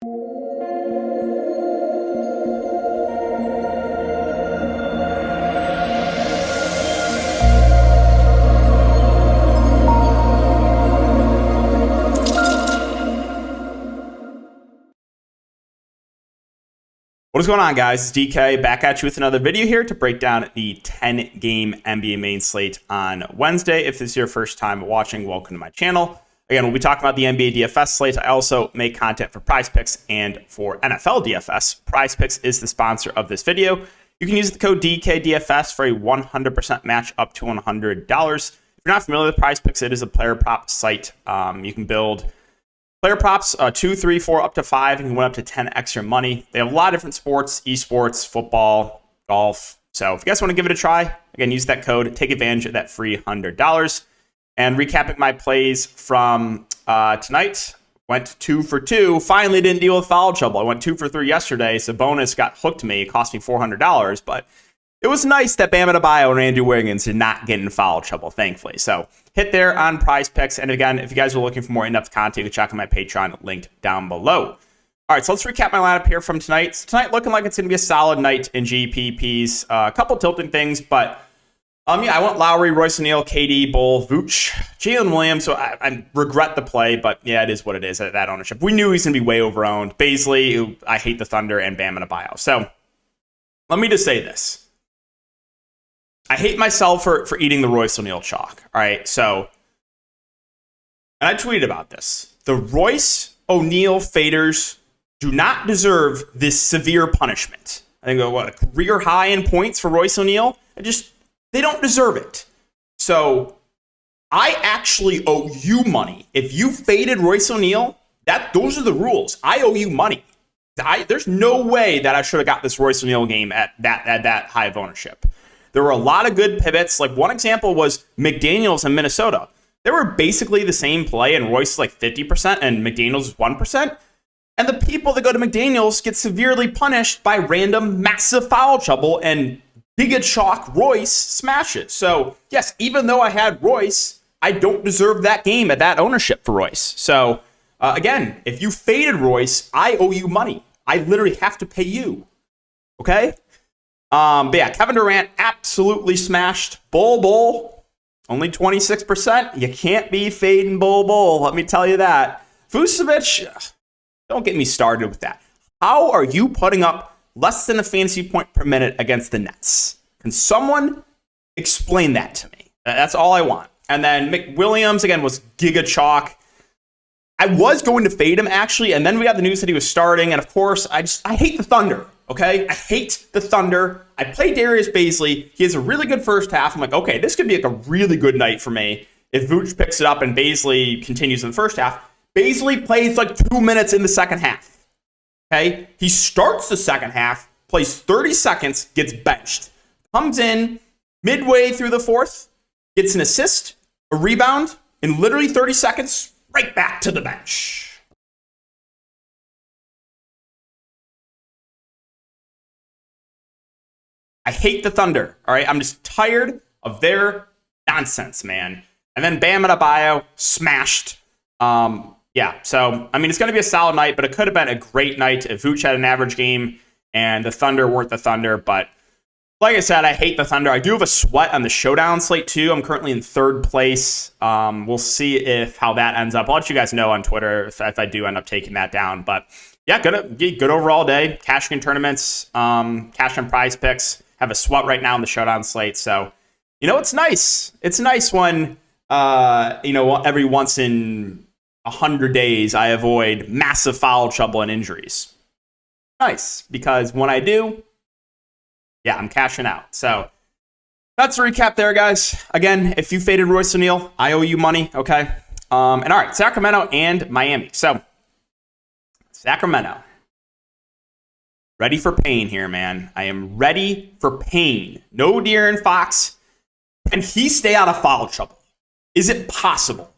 What is going on, guys? It's DK back at you with another video here to break down the 10-game NBA main slate on Wednesday. If this is your first time watching, welcome to my channel. Again, we'll be talking about the NBA DFS slate. I also make content for Prize Picks and for NFL DFS. Prize Picks is the sponsor of this video. You can use the code DKDFS for a 100% match up to $100. If you're not familiar with Prize Picks, it is a player prop site. You can build player props, 2, 3, 4, up to 5, and you can win up to 10 extra money. They have a lot of different sports, esports, football, golf. So if you guys want to give it a try, again, use that code, take advantage of that free $100. And recapping my plays from tonight, went 2 for 2. Finally didn't deal with foul trouble. I went 2 for 3 yesterday. Sabonis got hooked me. It cost me $400, but it was nice that Bam Adebayo and Andrew Wiggins did not get in foul trouble, thankfully. So hit there on Prize Picks. And again, if you guys are looking for more in-depth content, you can check out my Patreon linked down below. All right, so let's recap my lineup here from tonight. So tonight looking like it's going to be a solid night in GPPs. A couple tilting things, but I went Lowry, Royce O'Neal, KD, Bull, Vooch, Jalen Williams. So I regret the play, but yeah, it is what it is at that ownership. We knew he's going to be way over-owned. Baisley, who I hate the Thunder, and Bam Adebayo. So let me just say this. I hate myself for eating the Royce O'Neal chalk. All right, so, and I tweeted about this. The Royce O'Neal faders do not deserve this severe punishment. I think, a career high in points for Royce O'Neal? They don't deserve it. So, I actually owe you money. If you faded Royce O'Neal, those are the rules. I owe you money. There's no way that I should have got this Royce O'Neal game at that high of ownership. There were a lot of good pivots. Like one example was McDaniels in Minnesota. They were basically the same play, and Royce is like 50% and McDaniels is 1%. And the people that go to McDaniels get severely punished by random massive foul trouble, and big chalk Royce smashes. So yes, even though I had Royce, I don't deserve that game at that ownership for Royce. So again, if you faded Royce, I owe you money. I literally have to pay you. Okay? But yeah, Kevin Durant absolutely smashed. Bull, only 26%. You can't be fading Bull. Let me tell you that. Vucevic, don't get me started with that. How are you putting up less than a fantasy point per minute against the Nets? Can someone explain that to me? That's all I want. And then McWilliams, again, was giga chalk. I was going to fade him, actually, and then we got the news that he was starting, and of course, I hate the Thunder. Okay, I hate the Thunder. I play Darius Baisley. He has a really good first half. I'm like, okay, this could be like a really good night for me if Vooch picks it up and Baisley continues in the first half. Baisley plays like 2 minutes in the second half. Okay, he starts the second half, plays 30 seconds, gets benched, comes in midway through the fourth, gets an assist, a rebound, in literally 30 seconds, right back to the bench. I hate the Thunder, all right? I'm just tired of their nonsense, man. And then Bam Adebayo smashed. Yeah, so, I mean, it's going to be a solid night, but it could have been a great night if Vooch had an average game and the Thunder weren't the Thunder. But like I said, I hate the Thunder. I do have a sweat on the Showdown slate, too. I'm currently in third place. We'll see how that ends up. I'll let you guys know on Twitter if I do end up taking that down. But yeah, good overall day. Cashing in tournaments, cash on Prize Picks. Have a sweat right now in the Showdown slate. So, it's nice. It's nice when, every once in 100 days, I avoid massive foul trouble and injuries. Nice, because when I do, yeah, I'm cashing out. So that's a recap there, guys. Again, if you faded Royce O'Neal, I owe you money, okay? And all right, Sacramento and Miami. So Sacramento. Ready for pain here, man. I am ready for pain. No De'Aaron Fox. Can he stay out of foul trouble? Is it possible?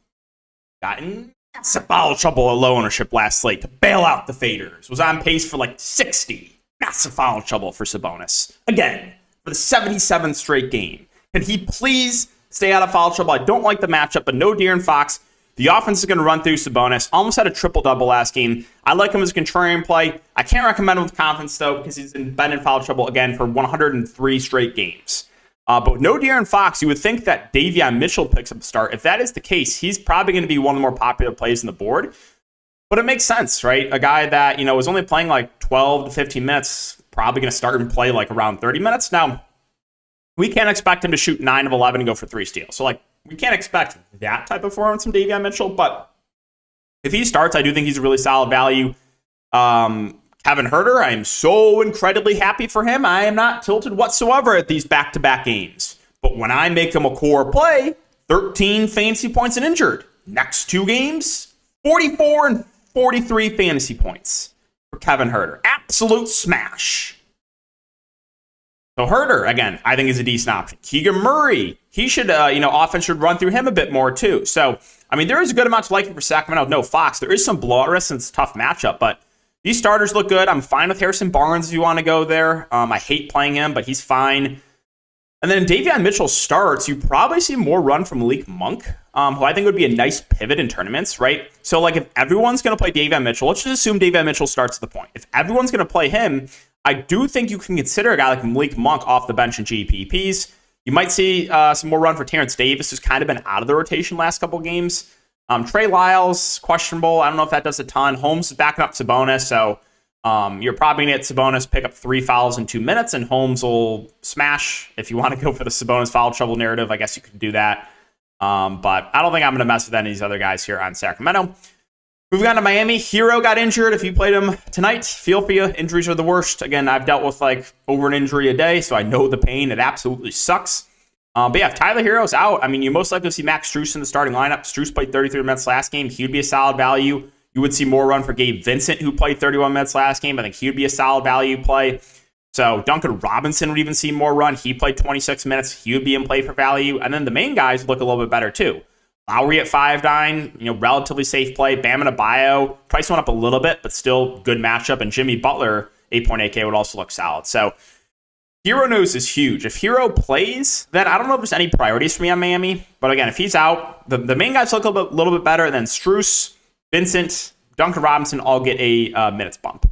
Got in massive foul trouble at low ownership last slate to bail out the faders. Was on pace for like 60. Massive foul trouble for Sabonis. Again, for the 77th straight game. Can he please stay out of foul trouble? I don't like the matchup, but no De'Aaron Fox. The offense is going to run through Sabonis. Almost had a triple-double last game. I like him as a contrarian play. I can't recommend him with confidence, though, because he's been in foul trouble again for 103 straight games. But with no De'Aaron Fox, you would think that Davion Mitchell picks up a start. If that is the case, he's probably going to be one of the more popular plays on the board. But it makes sense, right? A guy that, was only playing like 12 to 15 minutes, probably going to start and play like around 30 minutes. Now, we can't expect him to shoot 9 of 11 and go for 3 steals. So, we can't expect that type of performance from Davion Mitchell. But if he starts, I do think he's a really solid value. Kevin Huerter, I am so incredibly happy for him. I am not tilted whatsoever at these back-to-back games. But when I make him a core play, 13 fantasy points and injured. Next 2 games, 44 and 43 fantasy points for Kevin Huerter. Absolute smash. So Huerter, again, I think is a decent option. Keegan Murray, he should, offense should run through him a bit more too. So, there is a good amount to like for Sacramento. No, Fox, there is some blowout risk and it's a tough matchup, but these starters look good. I'm fine with Harrison Barnes if you want to go there. I hate playing him, but he's fine. And then Davion Mitchell starts, you probably see more run from Malik Monk, who I think would be a nice pivot in tournaments, right? So, if everyone's going to play Davion Mitchell, let's just assume Davion Mitchell starts at the point. If everyone's going to play him, I do think you can consider a guy like Malik Monk off the bench in GPPs. You might see some more run for Terrence Davis, who's kind of been out of the rotation last couple games. Trey Lyles, questionable. I don't know if that does a ton. Holmes is backing up Sabonis, so you're probably going to get Sabonis pick up 3 fouls in 2 minutes, and Holmes will smash. If you want to go for the Sabonis foul trouble narrative, I guess you could do that. But I don't think I'm going to mess with any of these other guys here on Sacramento. Moving on to Miami, Hero got injured. If you played him tonight, feel for you. Injuries are the worst. Again, I've dealt with over an injury a day, so I know the pain. It absolutely sucks. But yeah, if Tyler Hero's out, you most likely see Max Strus in the starting lineup. Strus played 33 minutes last game. He would be a solid value. You would see more run for Gabe Vincent, who played 31 minutes last game. I think he would be a solid value play. So Duncan Robinson would even see more run. He played 26 minutes. He would be in play for value. And then the main guys look a little bit better too. Lowry at 5'9", relatively safe play. Bam Adebayo, price went up a little bit, but still good matchup. And Jimmy Butler, 8.8K, would also look solid. So Hero news is huge. If Hero plays, then I don't know if there's any priorities for me on Miami. But again, if he's out, the main guys look a little bit better. And then Strus, Vincent, Duncan Robinson all get a minutes bump.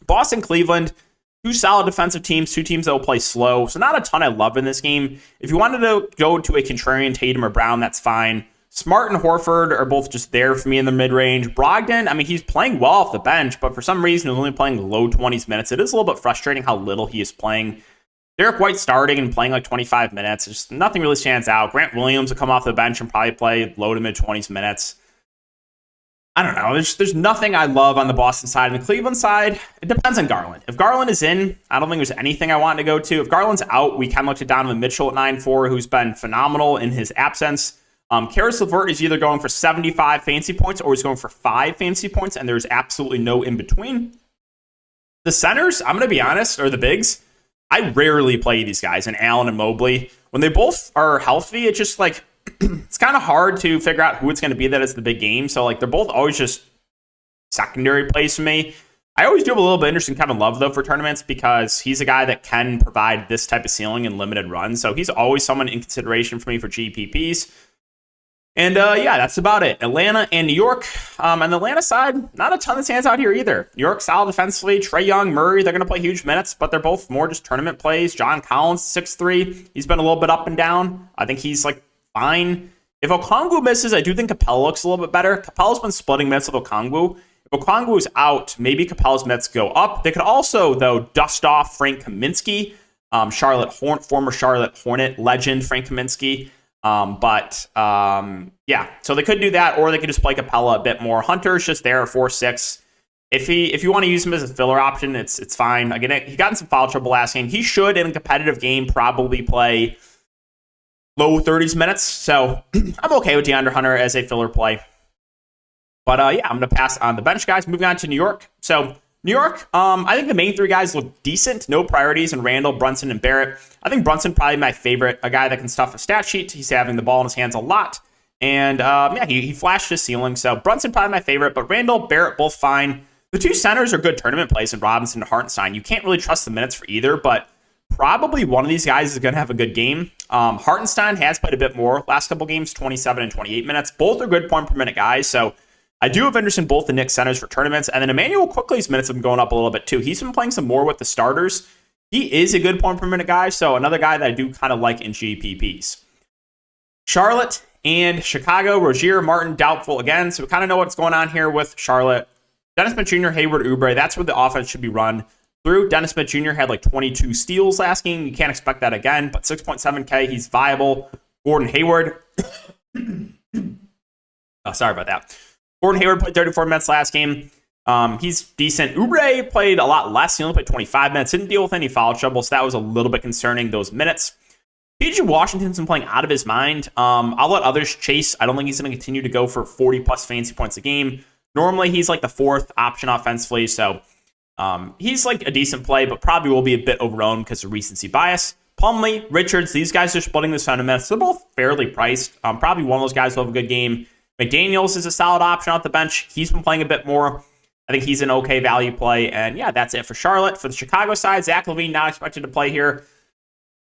Boston, Cleveland, 2 solid defensive teams, 2 teams that will play slow. So not a ton I love in this game. If you wanted to go to a contrarian Tatum or Brown, that's fine. Smart and Horford are both just there for me in the mid-range. Brogdon, he's playing well off the bench, but for some reason he's only playing low 20s minutes. It is a little bit frustrating how little he is playing. Derek White starting and playing 25 minutes. Just nothing really stands out. Grant Williams will come off the bench and probably play low to mid-20s minutes. I don't know. There's nothing I love on the Boston side. And the Cleveland side, it depends on Garland. If Garland is in, I don't think there's anything I want to go to. If Garland's out, we can look to Donovan Mitchell at 9.4, who's been phenomenal in his absence. Karis LeVert is either going for 75 fantasy points or he's going for 5 fantasy points, and there's absolutely no in between. The centers, I'm going to be honest, or the bigs, I rarely play these guys, and Allen and Mobley. When they both are healthy, it's just it's kind of hard to figure out who it's going to be that is the big game. So they're both always just secondary plays for me. I always do have a little bit interest in Kevin Love though for tournaments because he's a guy that can provide this type of ceiling in limited runs. So he's always someone in consideration for me for GPPs. And that's about it. Atlanta and New York. On the Atlanta side, not a ton that stands out here either. New York solid defensively. Trae Young, Murray, they're going to play huge minutes, but they're both more just tournament plays. John Collins, 6'3". He's been a little bit up and down. I think he's fine. If Okongwu misses, I do think Capella looks a little bit better. Capella's been splitting minutes with Okongwu. If Okongwu is out, maybe Capella's minutes go up. They could also, though, dust off Frank Kaminsky, former Charlotte Hornet legend Frank Kaminsky. So they could do that, or they could just play Capella a bit more. Hunter's just there at 4.6. If you want to use him as a filler option, it's fine. Again, he got in some foul trouble last game. He should, in a competitive game, probably play low 30s minutes. So I'm okay with DeAndre Hunter as a filler play. But I'm going to pass on the bench guys. Moving on to New York. So New York, I think the main 3 guys look decent. No priorities in Randall, Brunson, and Barrett. I think Brunson probably my favorite. A guy that can stuff a stat sheet. He's having the ball in his hands a lot. And he flashed his ceiling. So Brunson probably my favorite. But Randall, Barrett, both fine. The 2 centers are good tournament plays in Robinson and Hartenstein. You can't really trust the minutes for either. But probably one of these guys is going to have a good game. Hartenstein has played a bit more last couple games, 27 and 28 minutes. Both are good point per minute guys, so I do have interest in both the Knicks centers for tournaments. And then Emmanuel Quickley's minutes have been going up a little bit too. He's been playing some more with the starters. He is a good point per minute guy, so another guy that I do kind of like in GPPs. Charlotte and Chicago, Rozier, Martin, doubtful again. So we kind of know what's going on here with Charlotte. Dennis Smith Jr., Hayward, Oubre, that's where the offense should be run through. Dennis Smith Jr. had like 22 steals last game. You can't expect that again, but 6.7K, he's viable. Gordon Hayward. Sorry about that. Gordon Hayward played 34 minutes last game. He's decent. Oubre played a lot less. He only played 25 minutes. Didn't deal with any foul trouble, so that was a little bit concerning, those minutes. PG Washington's been playing out of his mind. I'll let others chase. I don't think he's going to continue to go for 40-plus fantasy points a game. Normally, he's like the fourth option offensively, so he's like a decent play, but probably will be a bit overowned because of recency bias. Plumlee, Richards, these guys are splitting the sentiments. They're both fairly priced. Probably one of those guys will have a good game. McDaniels is a solid option off the bench. He's been playing a bit more. I think he's an okay value play. And yeah, that's it for Charlotte. For the Chicago side, Zach LaVine not expected to play here.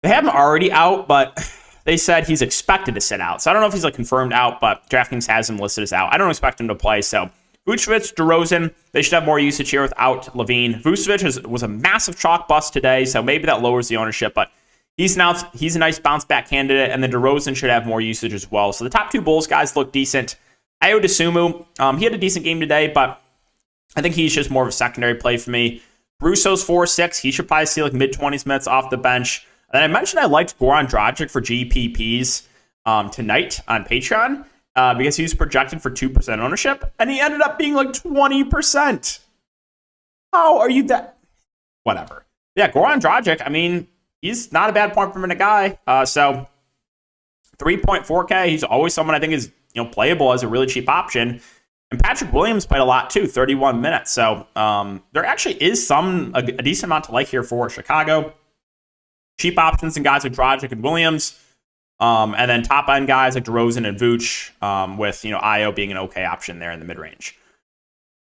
They have him already out, but they said he's expected to sit out. So I don't know if he's like confirmed out, but Draftkings has him listed as out. I don't expect him to play. So Vucevic, DeRozan, they should have more usage here without LaVine. Vucevic was a massive chalk bust today, so maybe that lowers the ownership, but he's a nice bounce back candidate, and then DeRozan should have more usage as well. So the top two Bulls guys look decent. Ayo Dosunmu, he had a decent game today, but I think he's just more of a secondary play for me. Russo's 4-6. He should probably see like mid-20s minutes off the bench. And then I mentioned I liked Goran Dragic for GPPs tonight on Patreon because he was projected for 2% ownership, and he ended up being like 20%. How are you that? Whatever. Yeah, Goran Dragic, I mean, he's not a bad point per minute guy. So 3.4K, he's always someone I think is playable as a really cheap option. And Patrick Williams played a lot too, 31 minutes. So there actually is a decent amount to like here for Chicago. Cheap options and guys like Dragic and Williams. And then top end guys like DeRozan and Vooch with Ayo being an okay option there in the mid range.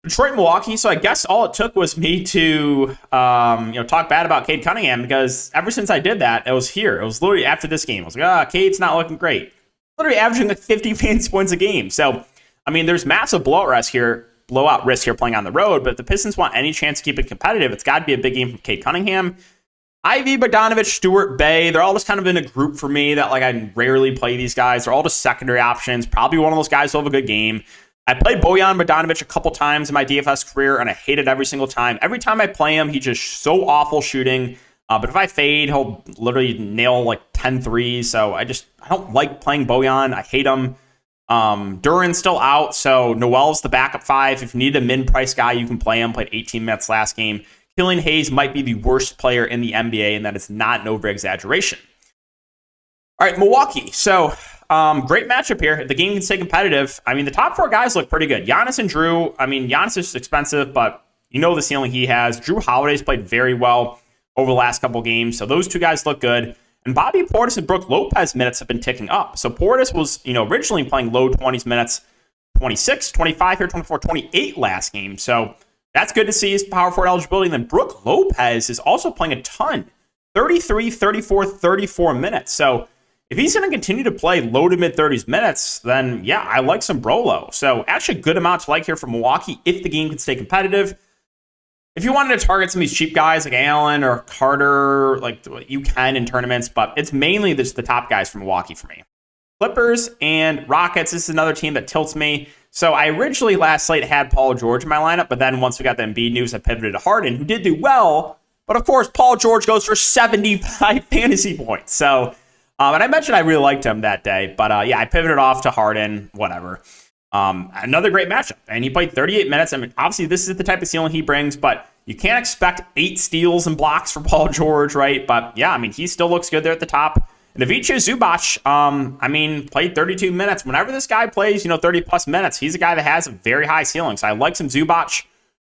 Detroit, Milwaukee. So I guess all it took was me to talk bad about Cade Cunningham, because ever since I did that, it was here. It was literally after this game. I was like, Cade's not looking great. Literally averaging like 50 fantasy points a game. So I mean, there's massive blowout risk here playing on the road, but if the Pistons want any chance to keep it competitive, it's got to be a big game from Cade Cunningham. Ivy, Bogdanovich, Stewart, Bay, they're all just kind of in a group for me that I rarely play these guys. They're all just secondary options. Probably one of those guys will have a good game. I played Bojan Bogdanovich a couple times in my DFS career, and I hate it every single time. Every time I play him, he's just so awful shooting. But if I fade, he'll literally nail like 10 threes. So I don't like playing Bojan. I hate him. Duran's still out, so Noel's the backup 5. If you need a min-price guy, you can play him. Played 18 minutes last game. Killian Hayes might be the worst player in the NBA, and that is not an over-exaggeration. All right, Milwaukee. So, great matchup here. The game can stay competitive. I mean, the top 4 guys look pretty good. Giannis and Drew. I mean, Giannis is expensive, but the ceiling he has. Drew Holiday's played very well over the last couple games, so those two guys look good. And Bobby Portis and Brook Lopez minutes have been ticking up. So Portis was, originally playing low 20s minutes, 26, 25 here, 24, 28 last game. So that's good to see his power forward eligibility. And then Brook Lopez is also playing a ton, 33, 34, 34 minutes. So if he's going to continue to play low to mid 30s minutes, then yeah, I like some Brolo. So actually a good amount to like here for Milwaukee if the game can stay competitive. If you wanted to target some of these cheap guys like Allen or Carter, you can in tournaments, but it's mainly just the top guys from Milwaukee for me. Clippers and Rockets, this is another team that tilts me. So I originally last slate had Paul George in my lineup, but then once we got the Embiid news, I pivoted to Harden, who did do well. But of course, Paul George goes for 75 fantasy points. So, and I mentioned I really liked him that day, but I pivoted off to Harden, whatever. Another great matchup, and he played 38 minutes. I mean, obviously, this is the type of ceiling he brings, but you can't expect 8 steals and blocks from Paul George, right? But yeah, I mean, he still looks good there at the top. And Ivica Zubac, played 32 minutes. Whenever this guy plays, 30-plus minutes, he's a guy that has a very high ceiling. So I like some Zubac.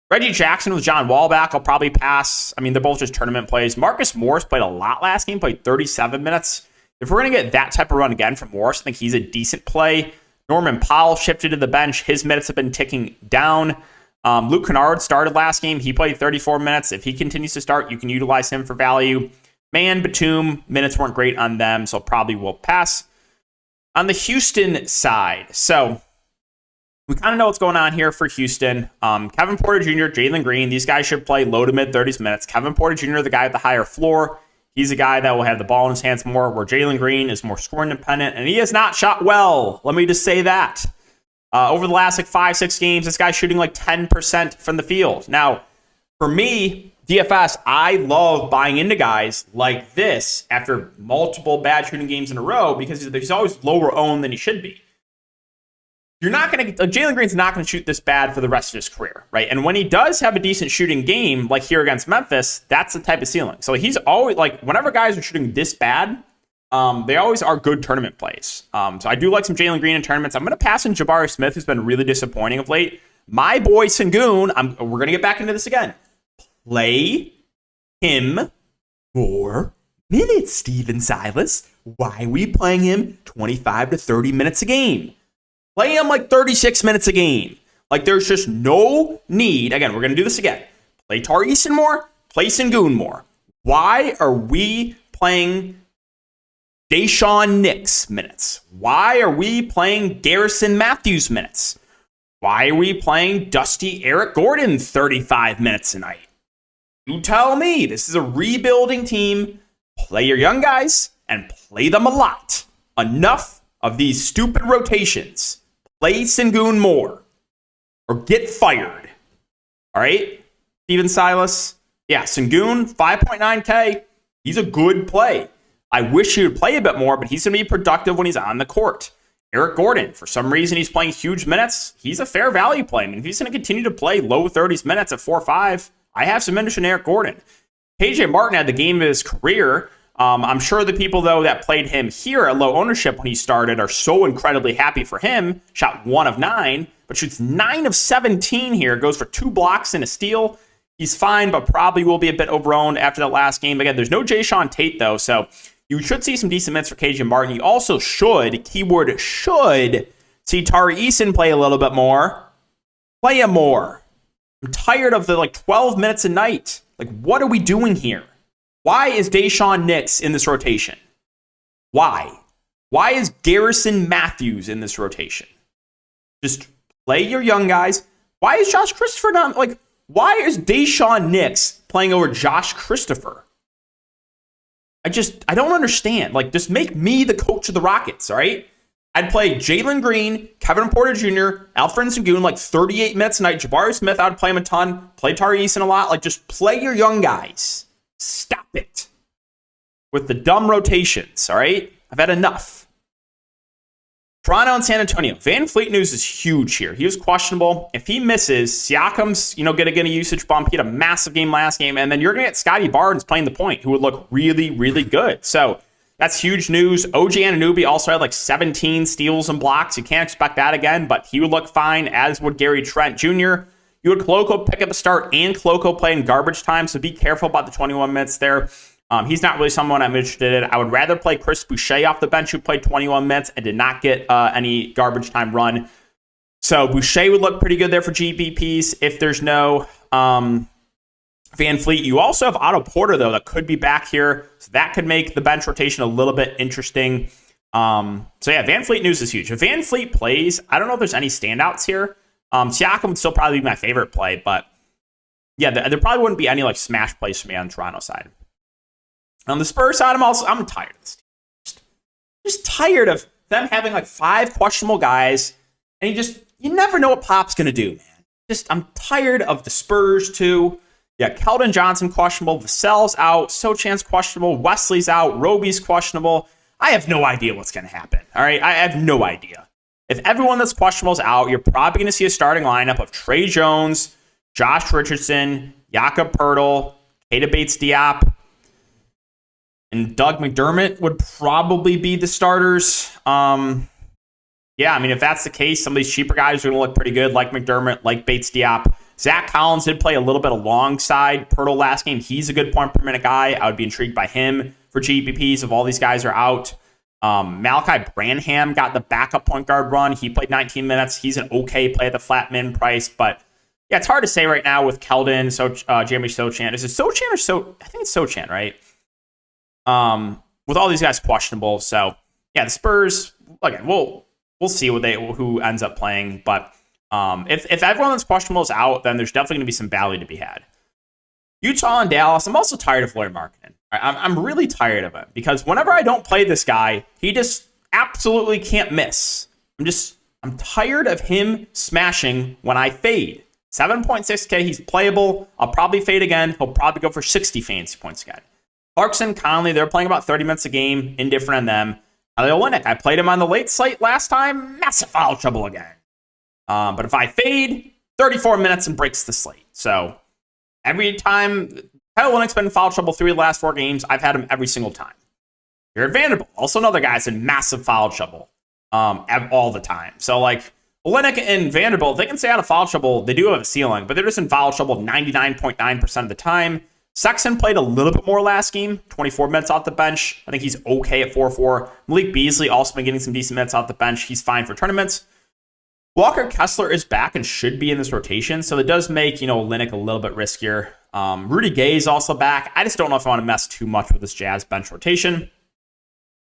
Reggie Jackson with John Wall back, I'll probably pass. I mean, they're both just tournament plays. Marcus Morris played a lot last game, played 37 minutes. If we're going to get that type of run again from Morris, I think he's a decent play. Norman Powell shifted to the bench. His minutes have been ticking down. Luke Kennard started last game. He played 34 minutes. If he continues to start, you can utilize him for value. Man, Batum, minutes weren't great on them, so probably will pass. On the Houston side, so we kind of know what's going on here for Houston. Kevin Porter Jr., Jalen Green, these guys should play low to mid 30s minutes. Kevin Porter Jr., the guy with the higher floor, he's a guy that will have the ball in his hands more, where Jalen Green is more scoring dependent, and he has not shot well. Let me just say that. Over the last 5-6 games, this guy's shooting 10% from the field. Now, for me, DFS, I love buying into guys like this after multiple bad shooting games in a row because he's always lower owned than he should be. You're not going to, Jalen Green's not going to shoot this bad for the rest of his career, right? And when he does have a decent shooting game, like here against Memphis, that's the type of ceiling. So he's always, whenever guys are shooting this bad, they always are good tournament plays. So I do like some Jalen Green in tournaments. I'm going to pass in Jabari Smith, who's been really disappointing of late. My boy Sengun, we're going to get back into this again. Play him more minutes, Steven Silas. Why are we playing him 25 to 30 minutes a game? Play him 36 minutes a game. There's just no need. Again, we're going to do this again. Play Tari Eason more. Play Sengun more. Why are we playing Deshaun Nix minutes? Why are we playing Garrison Matthews minutes? Why are we playing Dusty Eric Gordon 35 minutes a night? You tell me. This is a rebuilding team. Play your young guys and play them a lot. Enough of these stupid rotations. Play Sengun more or get fired. All right, Steven Silas. Yeah, Sengun, 5.9K. He's a good play. I wish he would play a bit more, but he's going to be productive when he's on the court. Eric Gordon, for some reason, he's playing huge minutes. He's a fair value play. I mean, if he's going to continue to play low 30s minutes at 4-5, I have some interest in Eric Gordon. KJ Martin had the game of his career. I'm sure the people, though, that played him here at low ownership when he started are so incredibly happy for him. Shot 1 of 9, but shoots 9 of 17 here. Goes for 2 blocks and a steal. He's fine, but probably will be a bit overowned after that last game. Again, there's no Jayshawn Tate, though, so you should see some decent minutes for KJ Martin. You also should, keyword should, see Tari Eason play a little bit more. Play him more. I'm tired of the 12 minutes a night. What are we doing here? Why is Deshaun Nix in this rotation? Why? Why is Garrison Matthews in this rotation? Just play your young guys. Why is Josh Christopher not, why is Deshaun Nix playing over Josh Christopher? I don't understand. Just make me the coach of the Rockets, all right? I'd play Jalen Green, Kevin Porter Jr., Alfred Sengun 38 minutes a night. Jabari Smith, I'd play him a ton. Play Tari Eason a lot. Just play your young guys. Stop it with the dumb rotations, all right? I've had enough. Toronto and San Antonio. Van Fleet news is huge here. He was questionable. If he misses, Siakam's, going to get a usage bump. He had a massive game last game, and then you're going to get Scotty Barnes playing the point, who would look really, really good. So that's huge news. OG Anunoby also had 17 steals and blocks. You can't expect that again, but he would look fine, as would Gary Trent Jr. You would Koloko pick up a start and Koloko play in garbage time, so be careful about the 21 minutes there. He's not really someone I'm interested in. I would rather play Chris Boucher off the bench, who played 21 minutes and did not get any garbage time run. So Boucher would look pretty good there for GPPs if there's no Van Fleet. You also have Otto Porter, though, that could be back here. So that could make the bench rotation a little bit interesting. So yeah, Van Fleet news is huge. If Van Fleet plays, I don't know if there's any standouts here. Siakam would still probably be my favorite play, but yeah, there probably wouldn't be any smash plays for me on the Toronto side. On the Spurs side, I'm tired of this team. Just tired of them having 5 questionable guys, and you never know what Pop's gonna do, man. I'm tired of the Spurs too. Yeah, Keldon Johnson questionable, Vassell's out, Sochan's questionable, Wesley's out, Roby's questionable. I have no idea what's gonna happen. All right, I have no idea. If everyone that's questionable is out, you're probably going to see a starting lineup of Trey Jones, Josh Richardson, Jakob Poeltl, Keita Bates-Diop, and Doug McDermott would probably be the starters. Yeah, I mean, if that's the case, some of these cheaper guys are going to look pretty good, like McDermott, like Bates-Diop. Zach Collins did play a little bit alongside Poeltl last game. He's a good point per minute guy. I would be intrigued by him for GPPs if all these guys are out. Malachi Branham got the backup point guard run. He played 19 minutes. He's an okay play at the flat min price, but yeah, it's hard to say right now with Keldon, Jeremy Sochan. Is it Sochan or I think it's Sochan, right? with all these guys questionable. So yeah, the Spurs, again, we'll see who ends up playing. But if everyone that's questionable is out, then there's definitely going to be some value to be had. Utah and Dallas, I'm also tired of Lauri Markkanen. I'm really tired of it because whenever I don't play this guy, he just absolutely can't miss. I'm tired of him smashing when I fade. 7.6K, he's playable. I'll probably fade again. He'll probably go for 60 fantasy points again. Clarkson, Conley, they're playing about 30 minutes a game. Indifferent on them. Olynyk, I played him on the late slate last time. Massive foul trouble again. But if I fade, 34 minutes and breaks the slate. So every time, Olynyk's been in foul trouble 3 of the last 4 games. I've had him every single time. Jared Vanderbilt, also another guy that's in massive foul trouble all the time. So like Olynyk and Vanderbilt, they can stay out of foul trouble. They do have a ceiling, but they're just in foul trouble 99.9% of the time. Sexton played a little bit more last game, 24 minutes off the bench. I think he's okay at 4-4. Malik Beasley also been getting some decent minutes off the bench. He's fine for tournaments. Walker Kessler is back and should be in this rotation, so it does make, Olynyk a little bit riskier. Rudy Gay is also back. I just don't know if I want to mess too much with this Jazz bench rotation.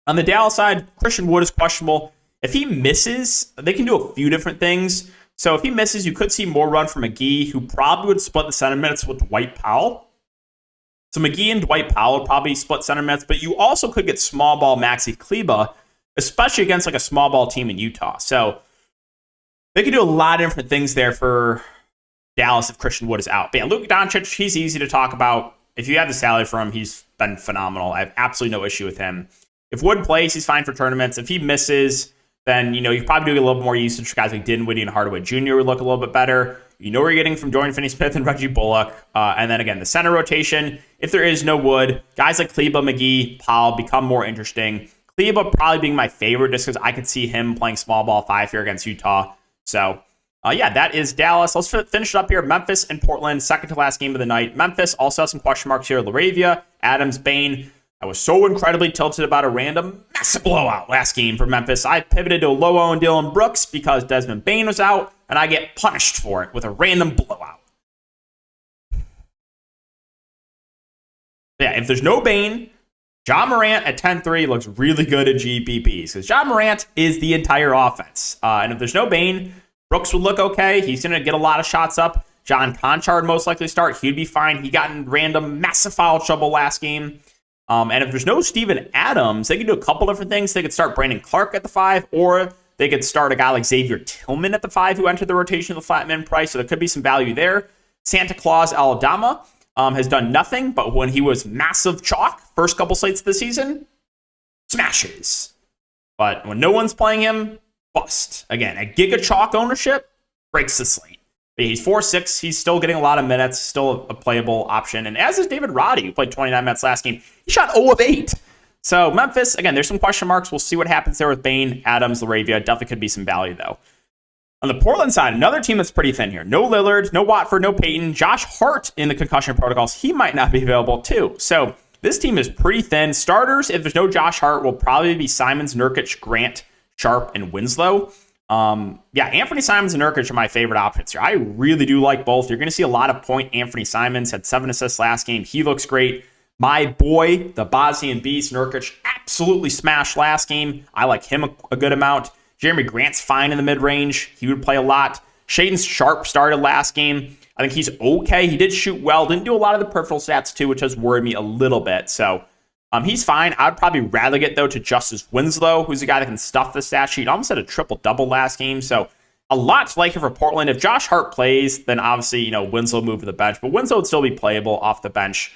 On the Dallas side, Christian Wood is questionable. If he misses, they can do a few different things. So if he misses, you could see more run from McGee, who probably would split the center minutes with Dwight Powell. So McGee and Dwight Powell would probably split center minutes, but you also could get small ball Maxi Kleber, especially against like a small ball team in Utah. So they could do a lot of different things there for Dallas if Christian Wood is out. But yeah, Luka Doncic, he's easy to talk about. If you have the salary for him, he's been phenomenal. I have absolutely no issue with him. If Wood plays, he's fine for tournaments. If he misses, then you probably do a little more usage for guys like Dinwiddie and Hardaway Jr. would look a little bit better. You know what you're getting from Dorian Finney-Smith and Reggie Bullock. And then again, the center rotation, if there is no Wood, guys like Kleber, McGee, Powell become more interesting. Kleber probably being my favorite just because I could see him playing small ball 5 here against Utah. So, yeah, that is Dallas. Let's finish it up here. Memphis and Portland, second to last game of the night. Memphis also has some question marks here. Laravia, Adams, Bane. I was so incredibly tilted about a random massive blowout last game for Memphis. I pivoted to Lowo and Dylan Brooks because Desmond Bane was out, and I get punished for it with a random blowout. Yeah, if there's no Bane, John Morant at 10-3 looks really good at GPPs because John Morant is the entire offense. And if there's no Bane, Brooks would look okay. He's going to get a lot of shots up. John Conchard most likely start. He'd be fine. He got in random massive foul trouble last game. And if there's no Steven Adams, they could do a couple different things. They could start Brandon Clark at the 5, or they could start a guy like Xavier Tillman at the 5 who entered the rotation of the flat min price. So there could be some value there. Santa Claus Aldama has done nothing, but when he was massive chalk, first couple slates of the season, smashes. But when no one's playing him, bust. Again, a giga chalk ownership breaks the slate. But he's 4-6. He's still getting a lot of minutes, still a playable option. And as is David Roddy, who played 29 minutes last game. He shot 0 of 8. So Memphis, again, there's some question marks. We'll see what happens there with Bane, Adams, Laravia. Definitely could be some value, though. On the Portland side, another team that's pretty thin here. No Lillard, no Watford, no Payton. Josh Hart in the concussion protocols. He might not be available, too. So this team is pretty thin. Starters, if there's no Josh Hart, will probably be Simons, Nurkic, Grant, Sharp, and Winslow. Yeah, Anthony Simons and Nurkic are my favorite options here. I really do like both. You're going to see a lot of point. Anthony Simons had 7 assists last game. He looks great. My boy, the Bosnian Beast, Nurkic, absolutely smashed last game. I like him a good amount. Jeremy Grant's fine in the mid-range. He would play a lot. Shaedon Sharp started last game. I think he's okay. He did shoot well. Didn't do a lot of the peripheral stats, too, which has worried me a little bit. So he's fine. I'd probably rather get, though, to Justice Winslow, who's a guy that can stuff the stat sheet. Almost had a triple-double last game. So a lot to like here for Portland. If Josh Hart plays, then obviously, Winslow move to the bench. But Winslow would still be playable off the bench.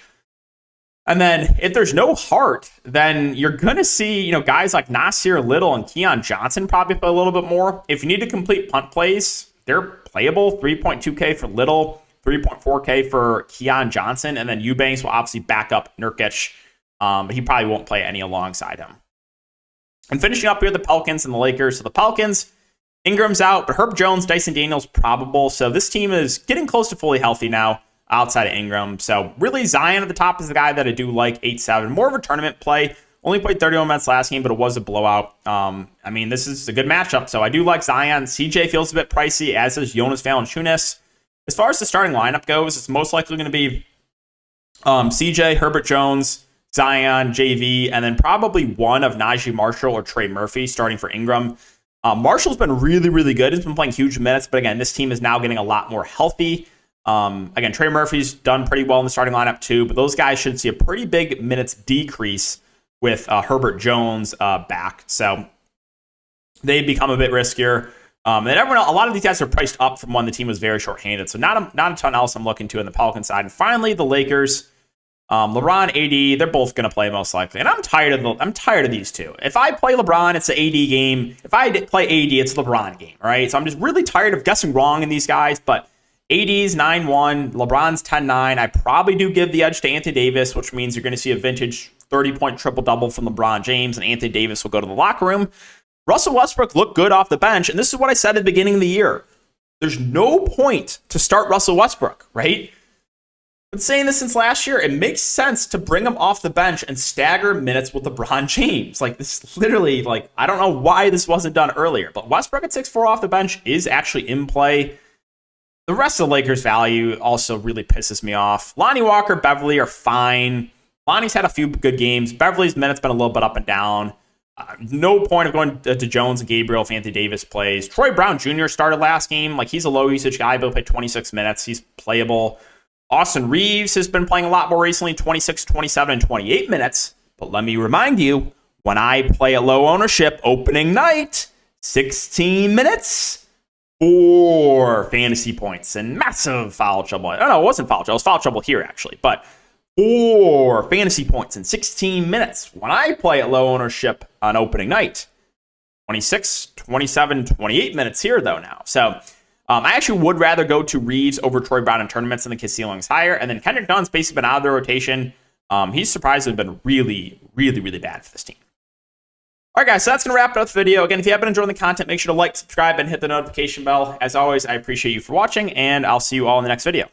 And then if there's no Hart, then you're going to see, guys like Nasir Little and Keon Johnson probably play a little bit more. If you need to complete punt plays, they're playable. 3.2K for Little, 3.4K for Keon Johnson. And then Eubanks will obviously back up Nurkic. But he probably won't play any alongside him. And finishing up here, the Pelicans and the Lakers. So the Pelicans, Ingram's out, but Herb Jones, Dyson Daniels probable. So this team is getting close to fully healthy now outside of Ingram. So really Zion at the top is the guy that I do like, 8-7. More of a tournament play. Only played 31 minutes last game, but it was a blowout. This is a good matchup. So I do like Zion. CJ feels a bit pricey, as is Jonas Valanciunas. As far as the starting lineup goes, it's most likely going to be CJ, Herbert Jones, Zion, JV, and then probably one of Najee Marshall or Trey Murphy starting for Ingram. Marshall's been really, really good. He's been playing huge minutes, but again, this team is now getting a lot more healthy. Again, Trey Murphy's done pretty well in the starting lineup too, but those guys should see a pretty big minutes decrease with Herbert Jones back. So they become a bit riskier. And everyone else, a lot of these guys are priced up from when the team was very shorthanded. So not a ton else I'm looking to in the Pelican side. And finally, the Lakers, LeBron, AD, they're both going to play most likely. And I'm tired of these two. If I play LeBron, it's an AD game. If I play AD, it's a LeBron game, right? So I'm just really tired of guessing wrong in these guys. But AD's 9-1, LeBron's 10-9. I probably do give the edge to Anthony Davis, which means you're going to see a vintage 30-point triple-double from LeBron James, and Anthony Davis will go to the locker room. Russell Westbrook looked good off the bench, and this is what I said at the beginning of the year. There's no point to start Russell Westbrook, right? I've been saying this since last year. It makes sense to bring him off the bench and stagger minutes with LeBron James. Like, this literally, I don't know why this wasn't done earlier, but Westbrook at 6'4" off the bench is actually in play. The rest of the Lakers' value also really pisses me off. Lonnie Walker, Beverly are fine. Lonnie's had a few good games. Beverly's minutes been a little bit up and down. No point of going to Jones and Gabriel if Anthony Davis plays. Troy Brown Jr. started last game. He's a low usage guy, but played 26 minutes. He's playable. Austin Reeves has been playing a lot more recently, 26, 27, and 28 minutes. But let me remind you, when I play at low ownership opening night, 16 minutes, 4 fantasy points, and massive foul trouble. Oh, no, it wasn't foul trouble. It was foul trouble here, actually. But 4 fantasy points in 16 minutes when I play at low ownership on opening night. 26, 27, 28 minutes here, though, now. So I actually would rather go to Reeves over Troy Brown in tournaments. I think his ceiling is higher. And then Kendrick Nunn's basically been out of the rotation. He's surprisingly been really, really, really bad for this team. All right, guys, so that's going to wrap up the video. Again, if you have been enjoying the content, make sure to like, subscribe, and hit the notification bell. As always, I appreciate you for watching, and I'll see you all in the next video.